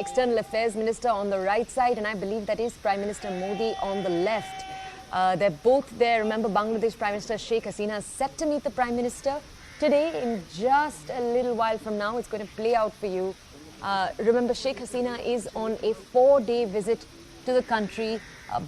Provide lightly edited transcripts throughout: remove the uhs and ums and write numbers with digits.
External Affairs Minister on the right side, and I believe that is Prime Minister Modi on the left. They're both there. Remember, Bangladesh Prime Minister Sheikh Hasina is set to meet the Prime Minister today. In just a little while from now, it's going to play out for you. Remember, Sheikh Hasina is on a 4-day visit to the country.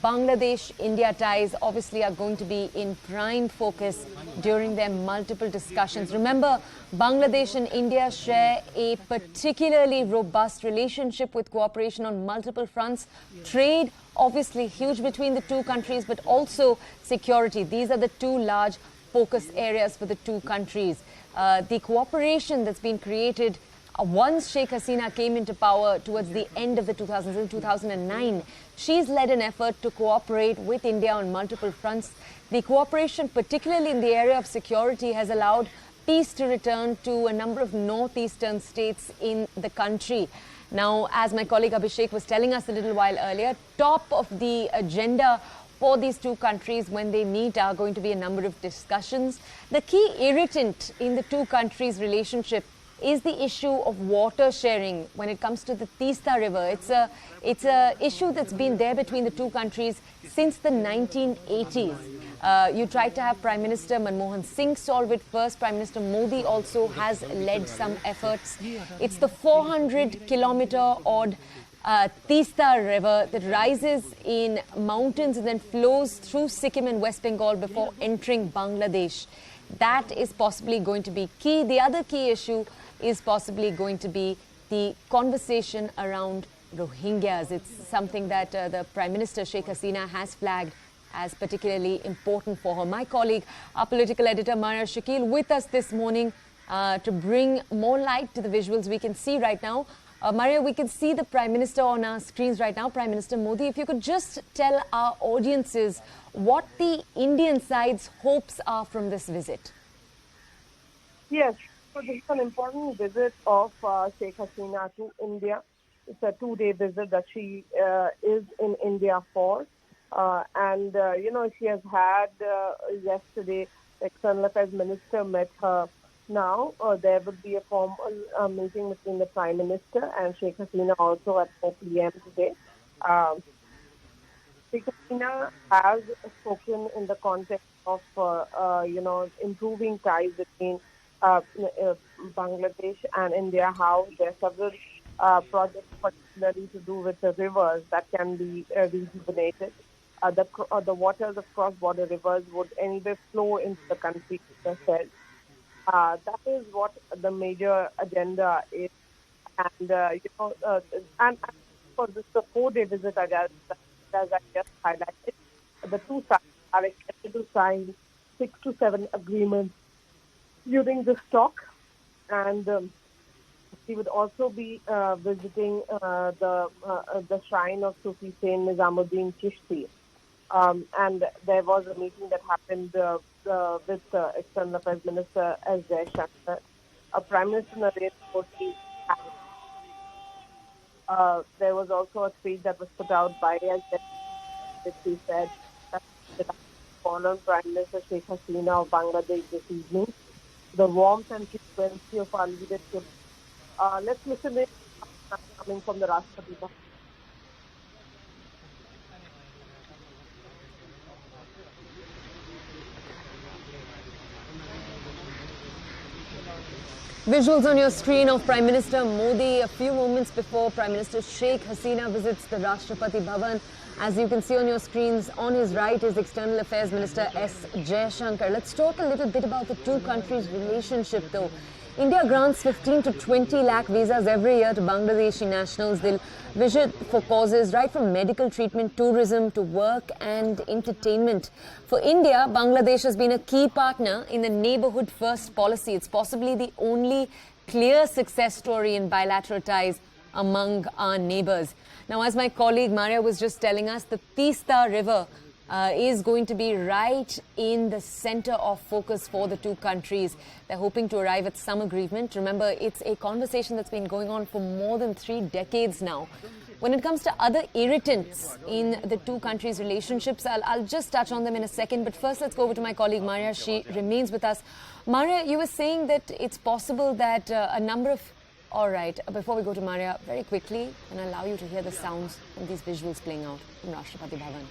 Bangladesh-India ties obviously are going to be in prime focus during their multiple discussions. Remember, Bangladesh and India share a particularly robust relationship with cooperation on multiple fronts. Trade, obviously huge between the two countries, but also security. These are the two large focus areas for the two countries. The cooperation that's been created once Sheikh Hasina came into power towards the end of the 2000s, in 2009, she's led an effort to cooperate with India on multiple fronts. The cooperation, particularly in the area of security, has allowed peace to return to a number of northeastern states in the country. Now, as my colleague Abhishek was telling us a little while earlier, top of the agenda for these two countries when they meet are going to be a number of discussions. The key irritant in the two countries' relationship is the issue of water sharing when it comes to the Teesta River. It's a issue that's been there between the two countries since the 1980s. You tried to have Prime Minister Manmohan Singh solve it first. Prime Minister Modi also has led some efforts. It's the 400-kilometer-odd Teesta River that rises in mountains and then flows through Sikkim and West Bengal before entering Bangladesh. That is possibly going to be key. The other key issue is possibly going to be the conversation around Rohingyas. It's something that the Prime Minister Sheikh Hasina has flagged as particularly important for her. My colleague, our political editor Maya Shakil, with us this morning to bring more light to the visuals we can see right now. Maria, we can see the Prime Minister on our screens right now, Prime Minister Modi. If you could just tell our audiences what the Indian side's hopes are from this visit. Yes, so this is an important visit of Sheikh Hasina to India. It's a 2-day visit that she is in India for. She has had yesterday, the External Affairs Minister met her. Now, there will be a formal meeting between the Prime Minister and Sheikh Hasina also at 4 p.m. today. Sheikh Hasina has spoken in the context of, improving ties between Bangladesh and India, how there are several projects particularly to do with the rivers that can be rejuvenated. The waters of cross-border rivers would anyway flow into the country, they said. That is what the major agenda is. And for this the 4-day visit, as I just highlighted, the two sides are expected to sign 6 to 7 agreements during this talk. And she would also be visiting the shrine of Sufi Saint Nizamuddin Chishti. And there was a meeting that happened with External Affairs Minister S. Jaishankar. Prime Minister Narendra Modi. There was also a tweet that was put out by S. Jaishankar, which he said that followed Prime Minister Sheikh Hasina of Bangladesh this evening. The warmth and frequency of our leadership. Let's listen to it coming from the Rashtrapati Bhavan. Visuals on your screen of Prime Minister Modi a few moments before Prime Minister Sheikh Hasina visits the Rashtrapati Bhavan. As you can see on your screens, on his right is External Affairs Minister S. Jaishankar. Let's talk a little bit about the two countries' relationship though. India grants 15 to 20 lakh visas every year to Bangladeshi nationals. They'll visit for causes right from medical treatment, tourism to work and entertainment. For India, Bangladesh has been a key partner in the neighborhood first policy. It's possibly the only clear success story in bilateral ties among our neighbors. Now, as my colleague Maria was just telling us, the Teesta River is going to be right in the center of focus for the two countries. They're hoping to arrive at some agreement. Remember, it's a conversation that's been going on for more than 3 decades now. When it comes to other irritants in the two countries' relationships, I'll just touch on them in a second. But first, let's go over to my colleague Maria. She remains with us. Maria, you were saying that it's possible that a number of All right, before we go to Maria, very quickly, and allow you to hear the sounds from these visuals playing out from Rashtrapati Bhavan.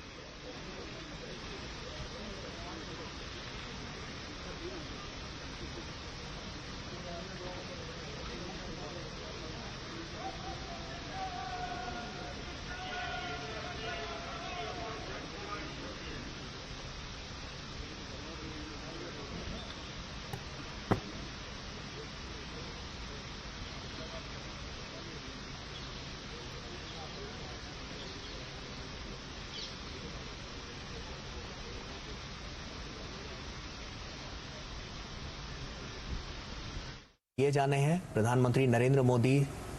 ये जाने हैं प्रधानमंत्री नरेंद्र मोदी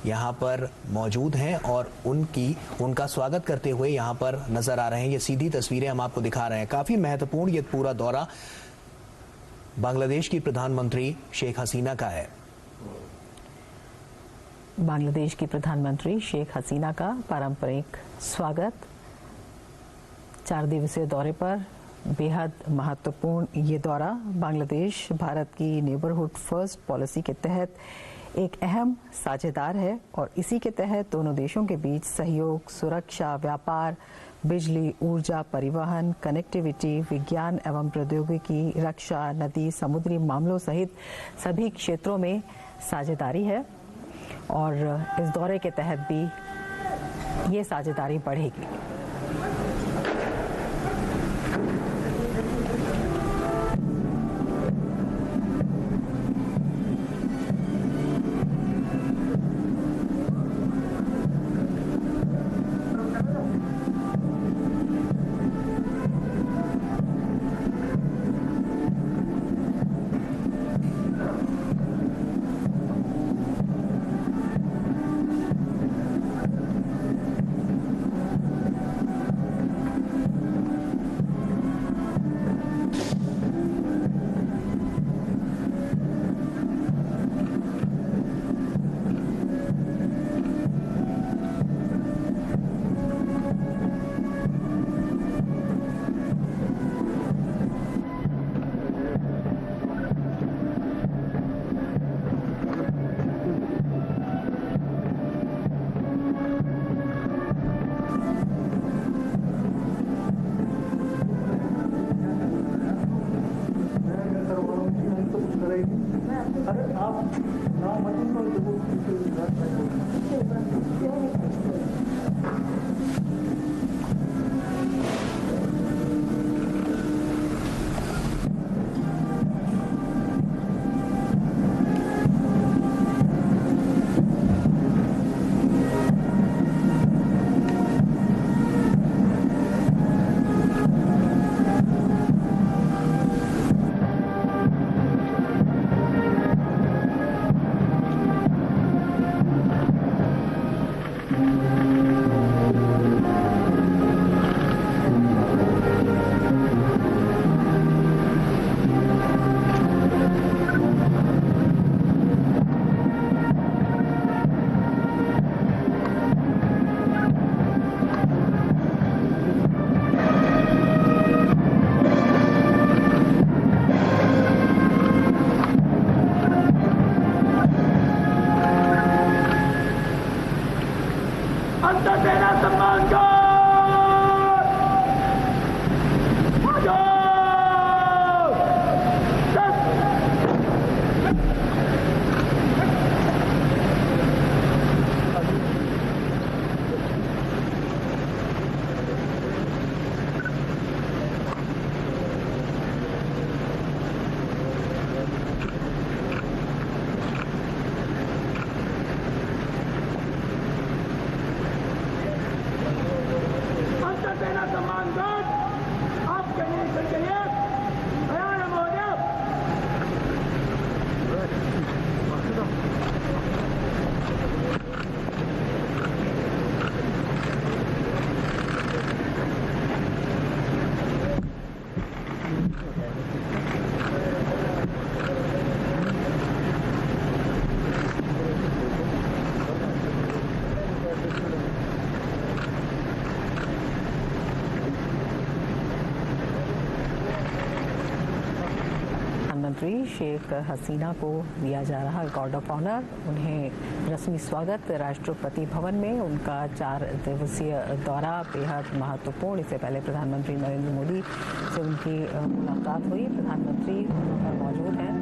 यहाँ पर मौजूद हैं और उनका स्वागत करते हुए यहाँ पर नजर आ रहे हैं। ये सीधी तस्वीरें हम आपको दिखा रहे हैं। काफी महत्वपूर्ण ये पूरा दौरा बांग्लादेश की प्रधानमंत्री शेख हसीना का है। बांग्लादेश की प्रधानमंत्री शेख हसीना का पारंपरिक स्वागत। 4 दिवसीय दौरे पर बेहद महत्वपूर्ण ये दौरा बांग्लादेश भारत की नेबरहुड फर्स्ट पॉलिसी के तहत एक अहम साझेदार है और इसी के तहत दोनों देशों के बीच सहयोग, सुरक्षा, व्यापार, बिजली, ऊर्जा, परिवहन, कनेक्टिविटी, विज्ञान एवं प्रौद्योगिकी, रक्षा, नदी, समुद्री मामलों सहित सभी क्षेत्रों में साझेदारी है और इस दौरे के तहत भी ये साझेदारी बढ़ेगी। प्रधानमंत्री शेख हसीना को दिया जा रहा गार्ड ऑफ ऑनर। उन्हें रस्मी स्वागत राष्ट्रपति भवन में। उनका 4 दिवसीय दौरा बेहद महत्वपूर्ण। इससे पहले प्रधानमंत्री नरेंद्र मोदी से उनकी मुलाकात हुई। प्रधानमंत्री वहाँ पर मौजूद हैं।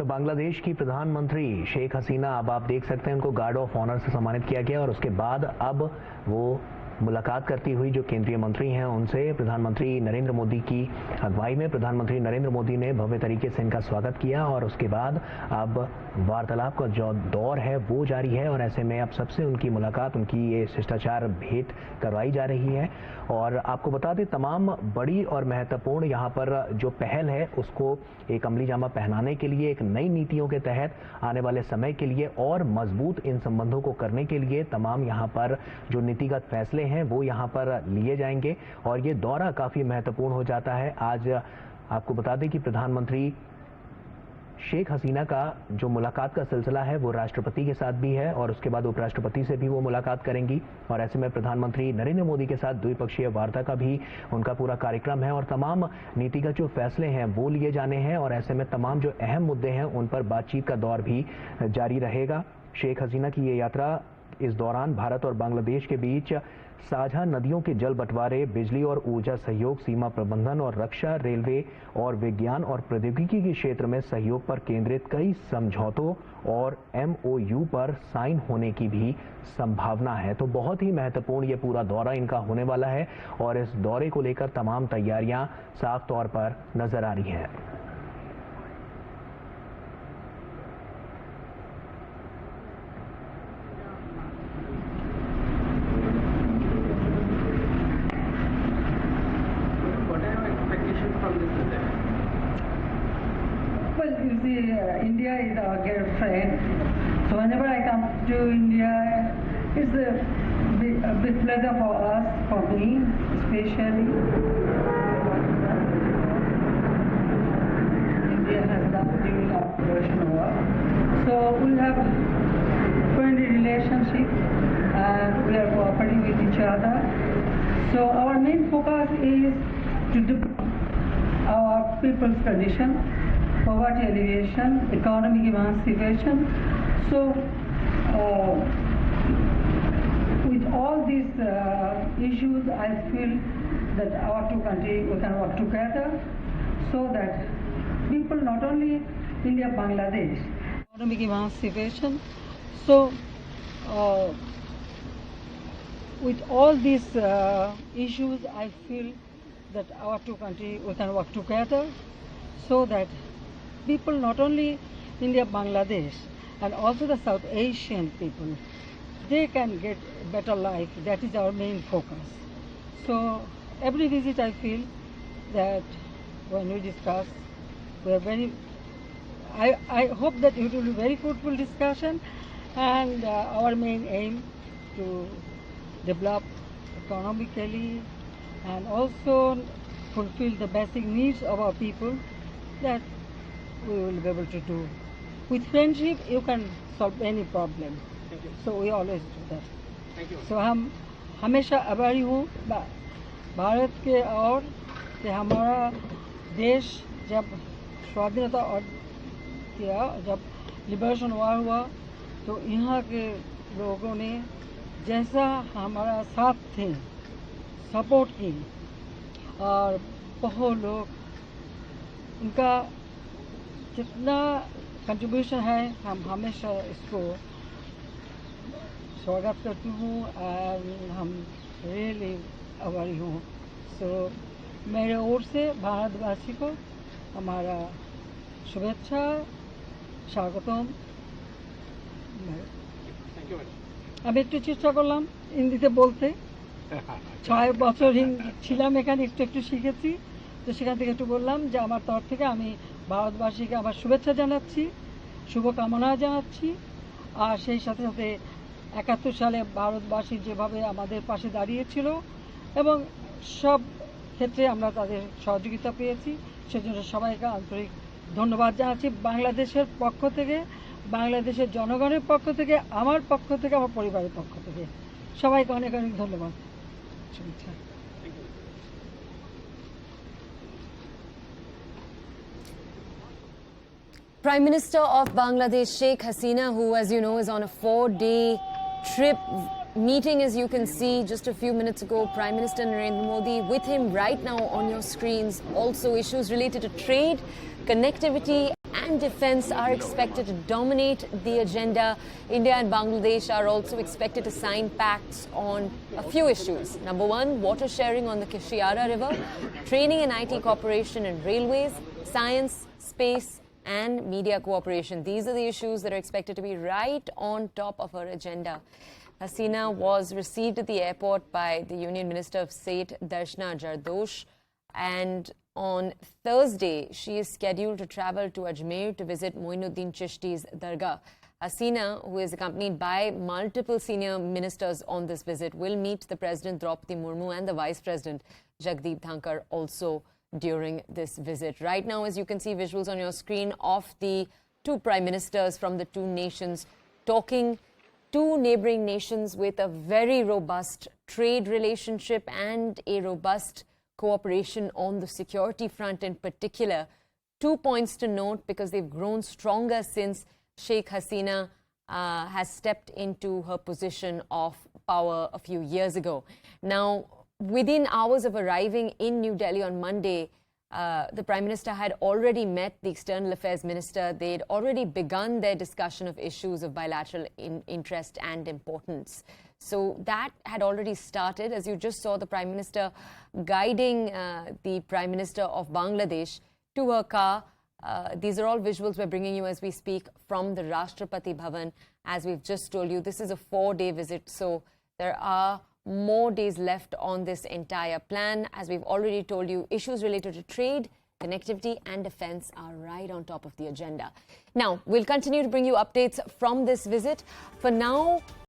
बांग्लादेश की प्रधानमंत्री शेख हसीना, अब आप देख सकते हैं उनको गार्ड ऑफ ऑनर से सम्मानित किया गया और उसके बाद अब वो मुलाकात करती हुई जो केंद्रीय मंत्री हैं उनसे प्रधानमंत्री नरेंद्र मोदी की अगुवाई में प्रधानमंत्री नरेंद्र मोदी ने भव्य तरीके से इनका स्वागत किया और उसके बाद अब वार्तालाप का जो दौर है वो जारी है और ऐसे में अब सबसे उनकी मुलाकात, उनकी ये शिष्टाचार भेंट करवाई जा रही है। और आपको बता दें तमाम बड़ी और महत्वपूर्ण यहाँ पर जो पहल है उसको एक अमली जामा पहनाने के लिए, एक नई नीतियों के तहत आने वाले समय के लिए और मजबूत इन संबंधों को करने के लिए तमाम यहाँ पर जो नीतिगत फैसले हैं वो यहाँ पर लिए जाएंगे और ये दौरा काफी महत्वपूर्ण हो जाता है। आज आपको बता दें कि प्रधानमंत्री शेख हसीना का जो मुलाकात का सिलसिला है वो राष्ट्रपति के साथ भी है और उसके बाद उपराष्ट्रपति से भी वो मुलाकात करेंगी और ऐसे में प्रधानमंत्री नरेंद्र मोदी के साथ द्विपक्षीय वार्ता का भी उनका पूरा कार्यक्रम है और तमाम नीतिगत जो फैसले हैं वो लिए जाने हैं और ऐसे में तमाम जो अहम मुद्दे हैं उन पर बातचीत का दौर भी जारी रहेगा। शेख हसीना की ये यात्रा इस दौरान भारत और बांग्लादेश के बीच साझा नदियों के जल बंटवारे, बिजली और ऊर्जा सहयोग, सीमा प्रबंधन और रक्षा, रेलवे और विज्ञान और प्रौद्योगिकी के क्षेत्र में सहयोग पर केंद्रित कई समझौतों और MOU पर साइन होने की भी संभावना है। तो बहुत ही महत्वपूर्ण ये पूरा दौरा इनका होने वाला है और इस दौरे को लेकर तमाम तैयारियां साफ तौर पर नजर आ रही हैं। India is our dear friend. So whenever I come to India, it's a big pleasure for us, for me especially. India has done during our Russian war. So we have friendly relationship and we are cooperating with each other. So our main focus is to develop our people's condition, poverty alleviation, economic emancipation. So, with all these issues, I feel that our two countries we can work together so that people, not only India, Bangladesh, economic emancipation. So, with all these issues, I feel that our two countries we can work together so that people, not only India, Bangladesh, and also the South Asian people, they can get better life. That is our main focus. So every visit I feel that when we discuss, we are very, I hope that it will be very fruitful discussion and our main aim to develop economically and also fulfill the basic needs of our people, that we will be able to do. With friendship, you can solve any problem. Thank you. So we always do that. Thank you. So हम हमेशा आभारी हूँ भारत के और कि हमारा देश जब स्वाधीनता और किया, जब लिबरेशन वॉर हुआ, तो यहाँ के लोगों ने जैसा हमारा साथ थे, सपोर्ट की, और बहुत लोग उनका जितना कंट्रीब्यूशन है, हम हमेशा इसको स्वागत करती हूँ और हम रियली आभारी हूँ. सो मेरे ओर से भारतवासी को हमारा शुभेच्छा, স্বাগতম. Thank you. আমি একটু চেষ্টা করলাম হিন্দিতে বলতে, 6 বছর ছিলাম এখানে, একটু একটু শিখেছি, তো সেখান থেকে একটু বললাম যে আমার তরফ থেকে আমি ভারতবাসীকে আমার শুভেচ্ছা জানাচ্ছি, শুভকামনা জানাচ্ছি, আর সেই সাথে সাথে 71 সালে ভারতবাসী যেভাবে আমাদের পাশে দাঁড়িয়েছিল এবং সব ক্ষেত্রে আমরা তাদের সহযোগিতা পেয়েছি, সেজন্য সবাইকে আন্তরিক ধন্যবাদ জানাচ্ছি বাংলাদেশের পক্ষ থেকে, বাংলাদেশের জনগণের পক্ষ থেকে, আমার পক্ষ থেকে, আমার পরিবারের পক্ষ থেকে সবাইকে অনেক অনেক ধন্যবাদ, শুভেচ্ছা. Prime Minister of Bangladesh Sheikh Hasina, who, as you know, is on a 4-day trip, meeting, as you can see just a few minutes ago, Prime Minister Narendra Modi. With him right now on your screens, also issues related to trade, connectivity and defense are expected to dominate the agenda. India and Bangladesh are also expected to sign pacts on a few issues. Number one, water sharing on the Kishiara River, training and IT cooperation in railways, science, space and media cooperation. These are the issues that are expected to be right on top of her agenda. Hasina was received at the airport by the Union Minister of State, Darshana Jardosh, and on Thursday, she is scheduled to travel to Ajmer to visit Moinuddin Chishti's Dargah. Hasina, who is accompanied by multiple senior ministers on this visit, will meet the President Draupadi Murmu and the Vice President Jagdeep Dhankar also during this visit. Right now, as you can see visuals on your screen of the two prime ministers from the two nations talking, two neighboring nations with a very robust trade relationship and a robust cooperation on the security front in particular. 2 points to note because they've grown stronger since Sheikh Hasina has stepped into her position of power a few years ago. Now, within hours of arriving in New Delhi on Monday, the Prime Minister had already met the External Affairs Minister. They'd already begun their discussion of issues of bilateral interest and importance. So that had already started. As you just saw, the Prime Minister guiding the Prime Minister of Bangladesh to her car. These are all visuals we're bringing you as we speak from the Rashtrapati Bhavan. As we've just told you, this is a 4-day visit, so there are more days left on this entire plan. As we've already told you, issues related to trade, connectivity and defense are right on top of the agenda. Now, we'll continue to bring you updates from this visit. For now,